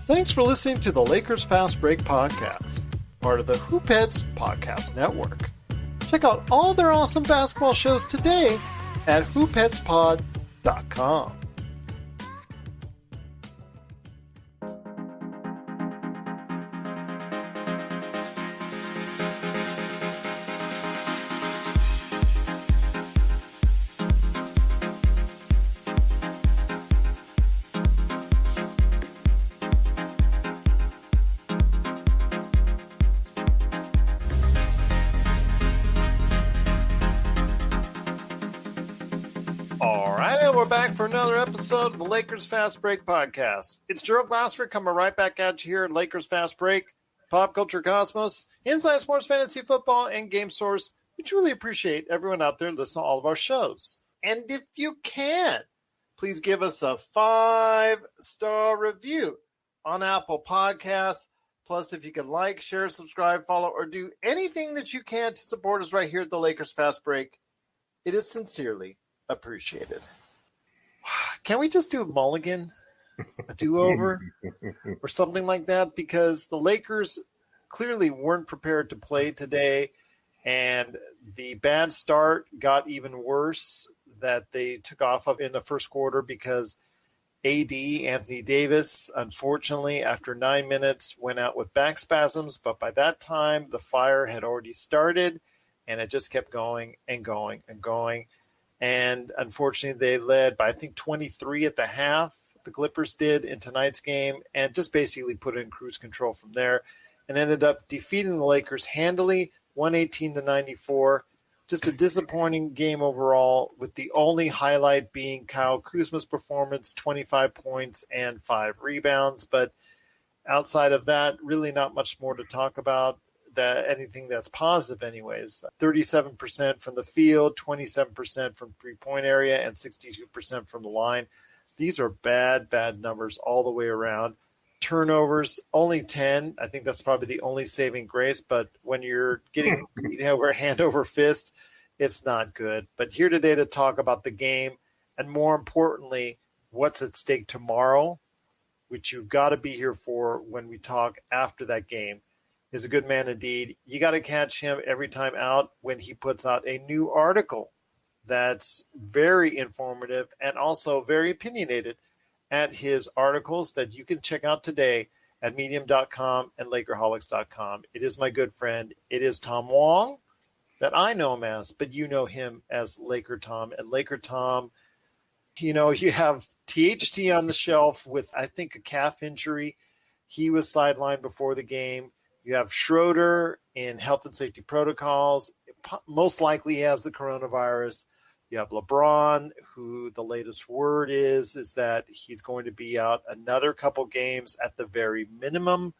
Thanks for listening to the Lakers Fast Break podcast, part of the Hoopheads Podcast Network. Check out all their awesome basketball shows today at hoopheadspod.com. For another episode of the Lakers Fast Break podcast. It's Gerald Glassford coming right back at you here at Lakers Fast Break, Pop Culture Cosmos, Inside Sports Fantasy Football, and Game Source. We truly appreciate everyone out there listening to all of our shows. And if you can, please give us a 5-star review on Apple Podcasts. Plus, if you can like, share, subscribe, follow, or do anything that you can to support us right here at the Lakers Fast Break, it is sincerely appreciated. Can we just do a mulligan, a do-over, or something like that? Because the Lakers clearly weren't prepared to play today, and the bad start got even worse that they took off of in the first quarter because AD, Anthony Davis, unfortunately, after 9 minutes, went out with back spasms. But by that time, the fire had already started, and it just kept going and going and going. And unfortunately, they led by, I think, 23 at the half. The Clippers did in tonight's game, and just basically put in cruise control from there, and ended up defeating the Lakers handily, 118-94. Just a disappointing game overall, with the only highlight being Kyle Kuzma's performance, 25 points and 5 rebounds. But outside of that, really not much more to talk about. Anything that's positive anyways. 37% from the field, 27% from three-point area, and 62% from the line. These are bad numbers all the way around. Turnovers, only 10. I think that's probably the only saving grace, but when you're getting hand over fist, it's not good. But here today to talk about the game, and more importantly, what's at stake tomorrow, which you've got to be here for when we talk after that game, is a good man indeed. You got to catch him every time out when he puts out a new article that's very informative and also very opinionated at his articles that you can check out today at medium.com and lakerholics.com. It is my good friend. It is Tom Wong that I know him as, but you know him as LakerTom. And LakerTom, you have THT on the shelf with, I think, a calf injury. He was sidelined before the game. You have Schroeder in health and safety protocols. Most likely he has the coronavirus. You have LeBron, who the latest word is that he's going to be out another couple games at the very minimum.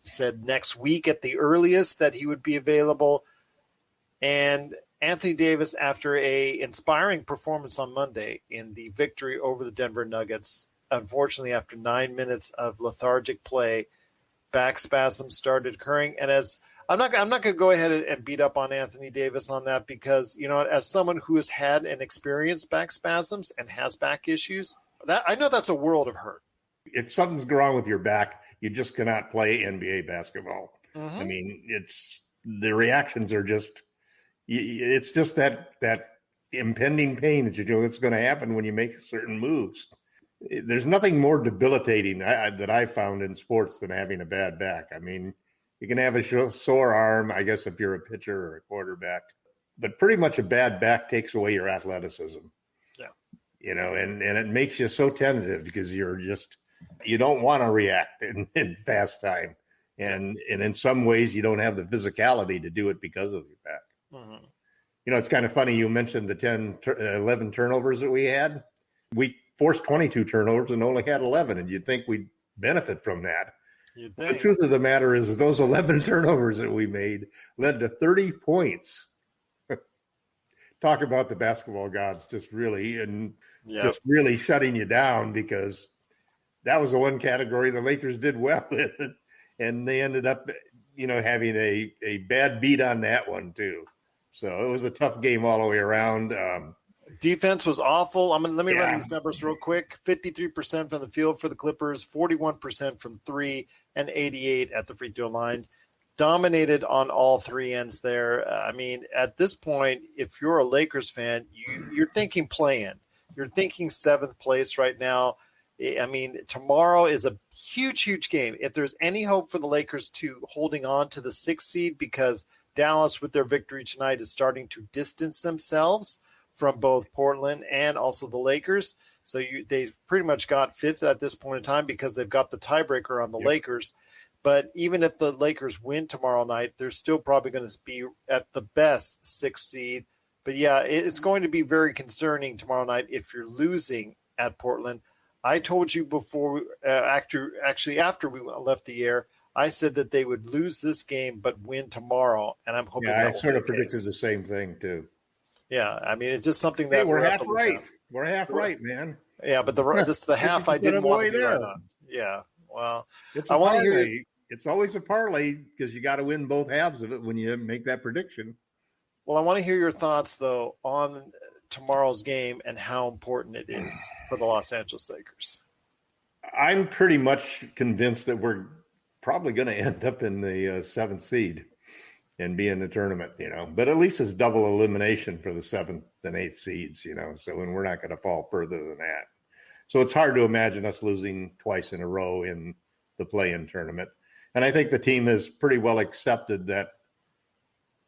Said next week at the earliest that he would be available. And Anthony Davis, after a inspiring performance on Monday in the victory over the Denver Nuggets, unfortunately after 9 minutes of lethargic play, back spasms started occurring. And as I'm not going to go ahead and beat up on Anthony Davis on that because, as someone who has had and experienced back spasms and has back issues, that I know that's a world of hurt. If something's wrong with your back, you just cannot play NBA basketball. Mm-hmm. I mean, the reactions are just, it's just that impending pain that it's going to happen when you make certain moves. There's nothing more debilitating that I've found in sports than having a bad back. I mean, you can have a sore arm, I guess, if you're a pitcher or a quarterback, but pretty much a bad back takes away your athleticism. Yeah. And it makes you so tentative because you don't want to react in fast time. And in some ways you don't have the physicality to do it because of your back. Mm-hmm. It's kind of funny. You mentioned the 11 turnovers that we had. We forced 22 turnovers and only had 11, and you'd think we'd benefit from that. The truth of the matter is those 11 turnovers that we made led to 30 points. Talk about the basketball gods just really shutting you down, because that was the one category the Lakers did well in, and they ended up, having a bad beat on that one too. So it was a tough game all the way around. Defense was awful. Let me run these numbers real quick. 53% from the field for the Clippers, 41% from three, and 88 at the free throw line. Dominated on all three ends there. At this point, if you're a Lakers fan, you're thinking play-in. You're thinking seventh place right now. Tomorrow is a huge, huge game. If there's any hope for the Lakers to holding on to the sixth seed, because Dallas, with their victory tonight, is starting to distance themselves from both Portland and also the Lakers. So they pretty much got fifth at this point in time because they've got the tiebreaker on the Lakers. But even if the Lakers win tomorrow night, they're still probably going to be at the best sixth seed. But yeah, it's going to be very concerning tomorrow night if you're losing at Portland. I told you before, after we left the air, I said that they would lose this game but win tomorrow, and I'm hoping. Yeah, I sort of predicted the same thing too. Yeah, it's just something that we're half right. We're half right, man. Yeah, but this is the half I didn't want to be right on. Yeah, well, I want to hear. It's always a parlay because you got to win both halves of it when you make that prediction. Well, I want to hear your thoughts though on tomorrow's game and how important it is for the Los Angeles Lakers. I'm pretty much convinced that we're probably going to end up in the seventh seed and be in the tournament, but at least it's double elimination for the seventh and eighth seeds, so when we're not going to fall further than that. So it's hard to imagine us losing twice in a row in the play-in tournament. And I think the team has pretty well accepted that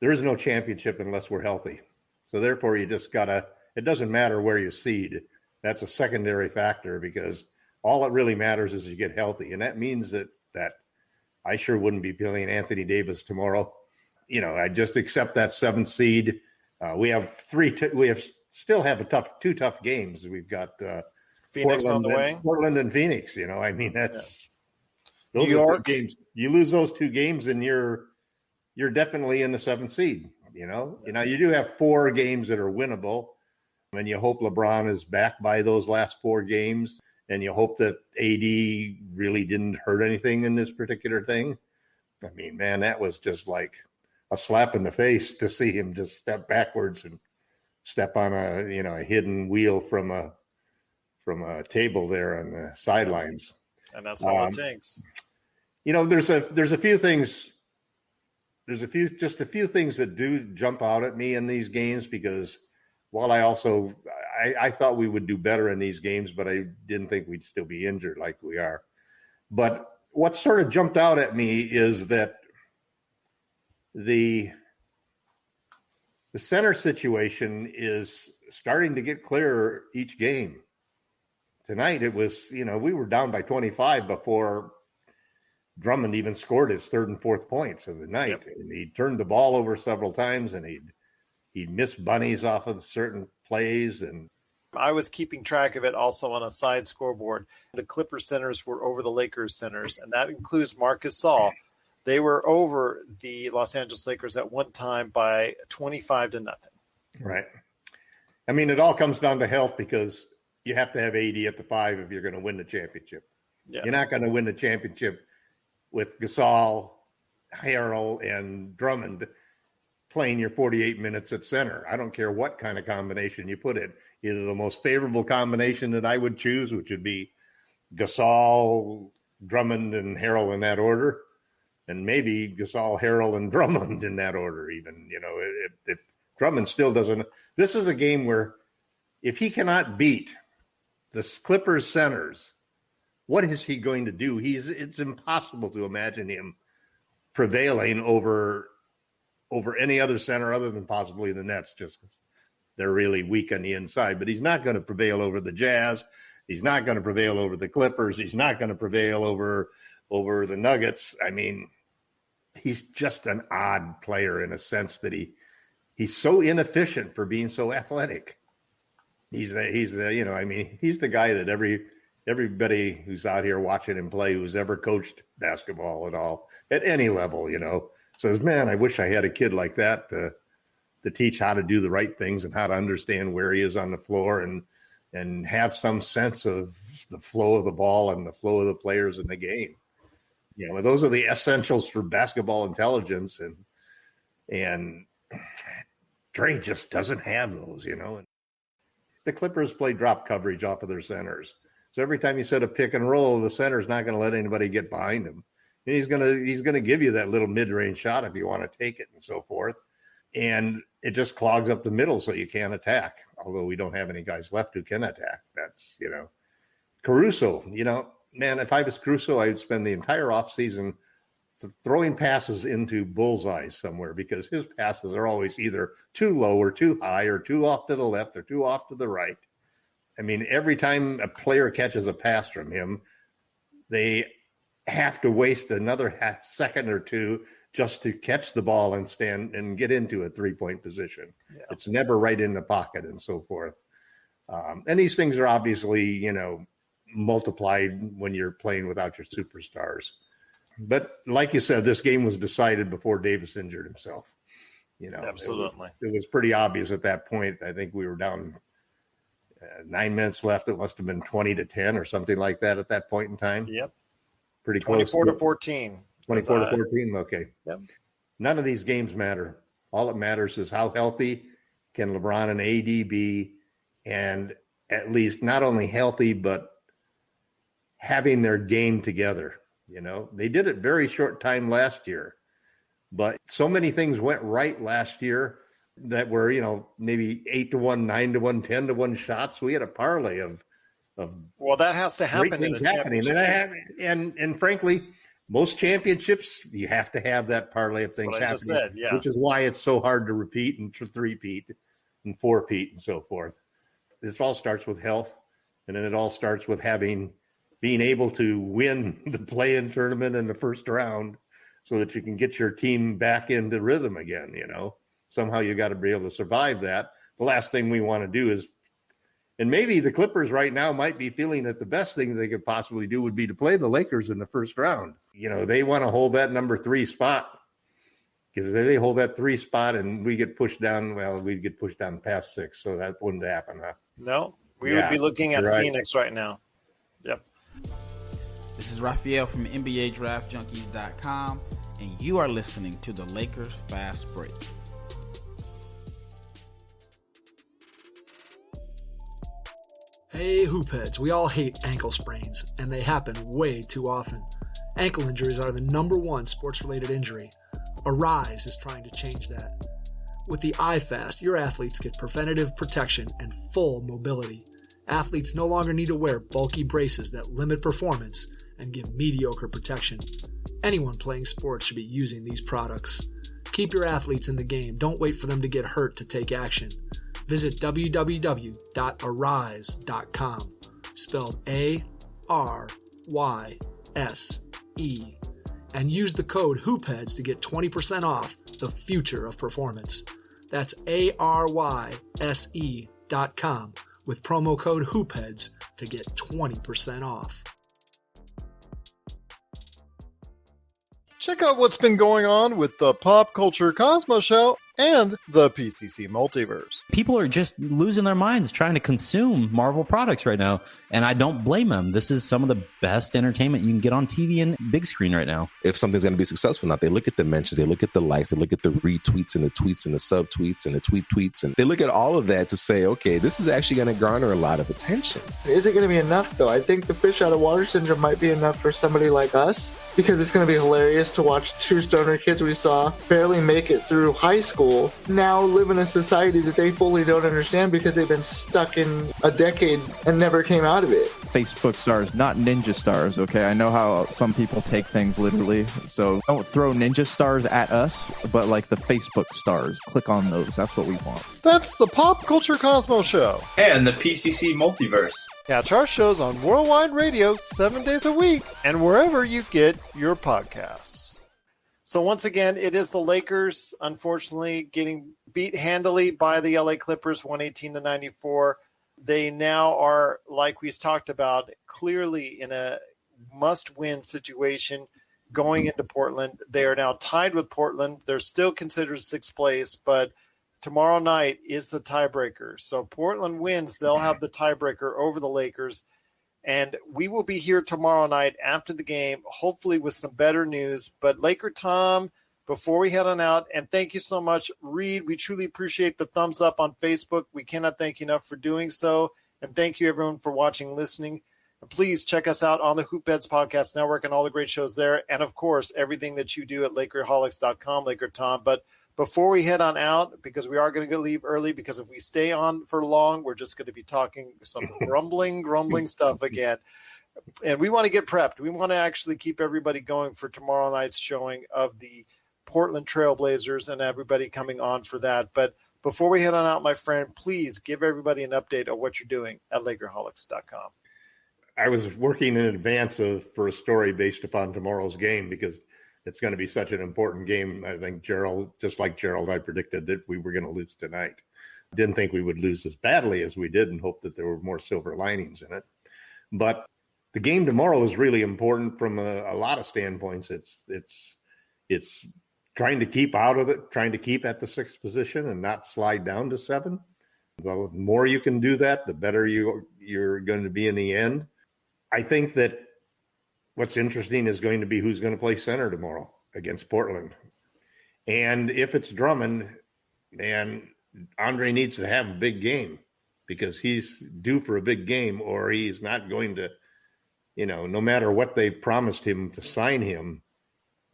there is no championship unless we're healthy. So therefore you just it doesn't matter where you seed. That's a secondary factor because all it really matters is you get healthy. And that means that I sure wouldn't be playing Anthony Davis tomorrow. I just accept that seventh seed. We have still have two tough games. We've got Phoenix on the way. Portland and Phoenix, that's New York games. You lose those two games and you're definitely in the seventh seed. You do have 4 games that are winnable, and you hope LeBron is back by those last 4 games, and you hope that AD really didn't hurt anything in this particular thing. Man, that was just like a slap in the face to see him just step backwards and step on a hidden wheel from a table there on the sidelines. And that's all it takes. There's a few things. There's a few things that do jump out at me in these games because while I thought we would do better in these games, but I didn't think we'd still be injured like we are. But what sort of jumped out at me is that the center situation is starting to get clearer each game. Tonight it was, we were down by 25 before Drummond even scored his third and fourth points of the night. Yep. And he turned the ball over several times and he'd missed bunnies off of certain plays. And I was keeping track of it also on a side scoreboard. The Clippers centers were over the Lakers centers, and that includes Marc Gasol. They were over the Los Angeles Lakers at one time by 25-0. Right. It all comes down to health because you have to have AD at the 5 if you're going to win the championship. Yeah. You're not going to win the championship with Gasol, Harrell, and Drummond playing your 48 minutes at center. I don't care what kind of combination you put in. Either the most favorable combination that I would choose, which would be Gasol, Drummond, and Harrell in that order, and maybe Gasol, Harrell, and Drummond in that order even. If Drummond still doesn't – this is a game where if he cannot beat the Clippers centers, what is he going to do? It's impossible to imagine him prevailing over any other center other than possibly the Nets, just because they're really weak on the inside. But he's not going to prevail over the Jazz. He's not going to prevail over the Clippers. He's not going to prevail over the Nuggets. He's just an odd player in a sense that he's so inefficient for being so athletic. He's the guy that everybody who's out here watching him play, who's ever coached basketball at all, at any level, says, man, I wish I had a kid like that to teach how to do the right things and how to understand where he is on the floor and have some sense of the flow of the ball and the flow of the players in the game. Those are the essentials for basketball intelligence. And Dre just doesn't have those, the Clippers play drop coverage off of their centers. So every time you set a pick and roll, the center's not going to let anybody get behind him. And he's going to give you that little mid-range shot if you want to take it and so forth. And it just clogs up the middle so you can't attack. Although we don't have any guys left who can attack. That's, Caruso, man, if I was Caruso, I would spend the entire offseason throwing passes into bullseyes somewhere, because his passes are always either too low or too high or too off to the left or too off to the right. I mean, every time a player catches a pass from him, they have to waste another half second or two just to catch the ball and stand and get into a 3-point position. Yeah. It's never right in the pocket and so forth. And these things are obviously, multiplied when you're playing without your superstars. But like you said, this game was decided before Davis injured himself. Absolutely. It was pretty obvious at that point. I think we were down 9 minutes left. It must have been 20-10 or something like that at that point in time. Yep. Pretty close. 24-14. 24-14. Okay. Yep. None of these games matter. All that matters is how healthy can LeBron and AD be, and at least not only healthy, but having their game together. They did it very short time last year, but so many things went right last year that were, maybe 8-1, 9-1, 10-1 shots. We had a parlay of well, that has to happen in a championship. And frankly, most championships, you have to have that parlay of things happening, which is why it's so hard to repeat and to three-peat and four-peat and so forth. This all starts with health, and then it all starts with being able to win the play-in tournament in the first round so that you can get your team back into rhythm again. Somehow you got to be able to survive that. The last thing we want to do is, and maybe the Clippers right now might be feeling that the best thing they could possibly do would be to play the Lakers in the first round. They want to hold that number 3 spot, because if they hold that 3 spot and we get pushed down, we'd get pushed down past 6. So that wouldn't happen, huh? No, we would be looking at Phoenix right now. Yep. This is Raphael from NBADraftJunkies.com, and you are listening to the Lakers Fast Break. Hey, hoopheads, we all hate ankle sprains, and they happen way too often. Ankle injuries are the #1 sports-related injury. Arise is trying to change that. With the iFast, your athletes get preventative protection and full mobility. Athletes no longer need to wear bulky braces that limit performance and give mediocre protection. Anyone playing sports should be using these products. Keep your athletes in the game. Don't wait for them to get hurt to take action. Visit www.arise.com, spelled ARYSE, and use the code HOOPHEADS to get 20% off the future of performance. That's ARYSE.com with promo code HOOPHEADS to get 20% off. Check out what's been going on with the Pop Culture Cosmos Show and the PCC Multiverse. People are just losing their minds trying to consume Marvel products right now, and I don't blame them. This is some of the best entertainment you can get on TV and big screen right now. If something's going to be successful or not, they look at the mentions, they look at the likes, they look at the retweets and the tweets and the subtweets and the tweets, and they look at all of that to say, okay, this is actually going to garner a lot of attention. Is it going to be enough, though? I think the fish out of water syndrome might be enough for somebody like us, because it's going to be hilarious to watch 2 stoner kids we saw barely make it through high school now live in a society that they fully don't understand because they've been stuck in a decade and never came out of it. Facebook stars, not ninja stars, okay? I know how some people take things literally, so don't throw ninja stars at us, but like the Facebook stars. Click on those. That's what we want. That's the Pop Culture Cosmos Show. And the PCC Multiverse. Catch our shows on Worldwide Radio 7 days a week and wherever you get your podcasts. So once again, it is the Lakers, unfortunately, getting beat handily by the LA Clippers, 118-94. They now are, like we talked about, clearly in a must-win situation going into Portland. They are now tied with Portland. They're still considered 6th place, but tomorrow night is the tiebreaker. So Portland wins, they'll have the tiebreaker over the Lakers. And we will be here tomorrow night after the game, hopefully with some better news. But LakerTom before we head on out. And thank you so much, Reed. We truly appreciate the thumbs up on Facebook. We cannot thank you enough for doing so. And thank you, everyone, for watching and listening. And please check us out on the Hoopheads Podcast Network and all the great shows there. And, of course, everything that you do at LakerHolics.com, LakerTom. But before we head on out, because we are going to leave early, because if we stay on for long, we're just going to be talking some grumbling stuff again. And we want to get prepped. We want to actually keep everybody going for tomorrow night's showing of the Portland Trail Blazers and everybody coming on for that. But before we head on out, my friend, please give everybody an update of what you're doing at LakerHolics.com. I was working in advance for a story based upon tomorrow's game because it's going to be such an important game. I think Gerald, just like Gerald, I predicted that we were going to lose tonight. Didn't think we would lose as badly as we did and hoped that there were more silver linings in it. But the game tomorrow is really important from a lot of standpoints. It's trying to keep out of it, trying to keep at the 6th position and not slide down to 7. The more you can do that, the better you're going to be in the end. I think that what's interesting is going to be who's going to play center tomorrow against Portland. And if it's Drummond, man, Andre needs to have a big game because he's due for a big game or he's not going to, no matter what they've promised him to sign him,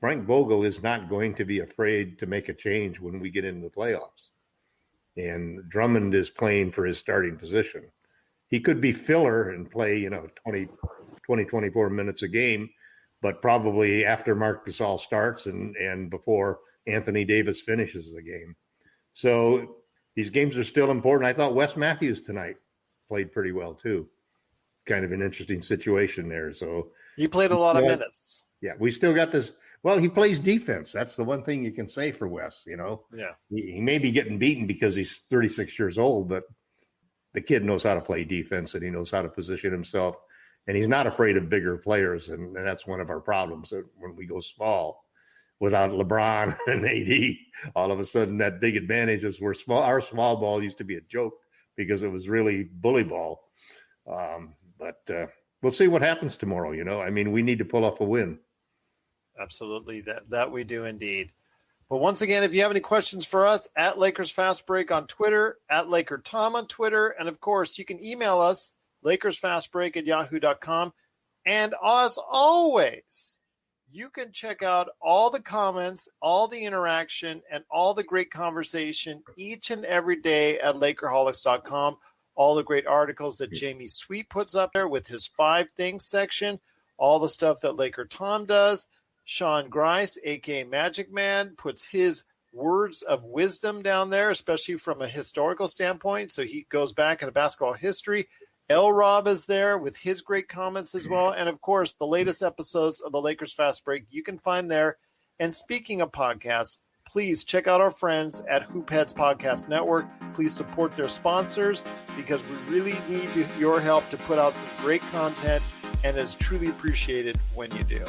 Frank Vogel is not going to be afraid to make a change when we get into the playoffs. And Drummond is playing for his starting position. He could be filler and play, 24 minutes a game, but probably after Marc Gasol starts and before Anthony Davis finishes the game. So these games are still important. I thought Wes Matthews tonight played pretty well too. Kind of an interesting situation there. So he played a lot of minutes. Yeah, we still got this. Well, he plays defense. That's the one thing you can say for Wes, Yeah. He may be getting beaten because he's 36 years old, but the kid knows how to play defense and he knows how to position himself. And he's not afraid of bigger players. And that's one of our problems that when we go small without LeBron and AD, all of a sudden that big advantage is we're small. Our small ball used to be a joke because it was really bully ball. But we'll see what happens tomorrow. We need to pull off a win. Absolutely. That we do indeed. But once again, if you have any questions for us, at Lakers Fast Break on Twitter, at LakerTom on Twitter, and of course, you can email us, LakersFastBreak@yahoo.com. And as always, you can check out all the comments, all the interaction, and all the great conversation each and every day at LakerHolics.com. All the great articles that Jamie Sweet puts up there with his 5 things section, all the stuff that LakerTom does. Sean Grice, a.k.a. Magic Man, puts his words of wisdom down there, especially from a historical standpoint. So he goes back into basketball history. L. Rob is there with his great comments as well. And, of course, the latest episodes of the Lakers Fast Break you can find there. And speaking of podcasts, please check out our friends at Hoopheads Podcast Network. Please support their sponsors because we really need your help to put out some great content, and it's truly appreciated when you do.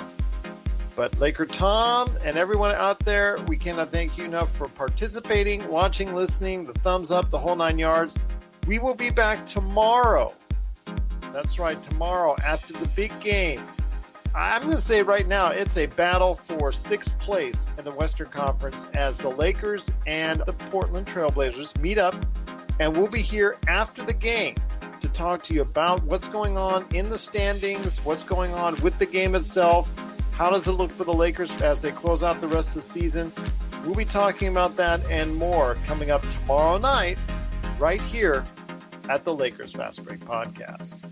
But LakerTom and everyone out there, we cannot thank you enough for participating, watching, listening, the thumbs up, the whole 9 yards. We will be back tomorrow. That's right, tomorrow after the big game. I'm going to say right now, it's a battle for 6th place in the Western Conference as the Lakers and the Portland Trail Blazers meet up. And we'll be here after the game to talk to you about what's going on in the standings, what's going on with the game itself. How does it look for the Lakers as they close out the rest of the season? We'll be talking about that and more coming up tomorrow night right here at the Lakers Fast Break Podcast.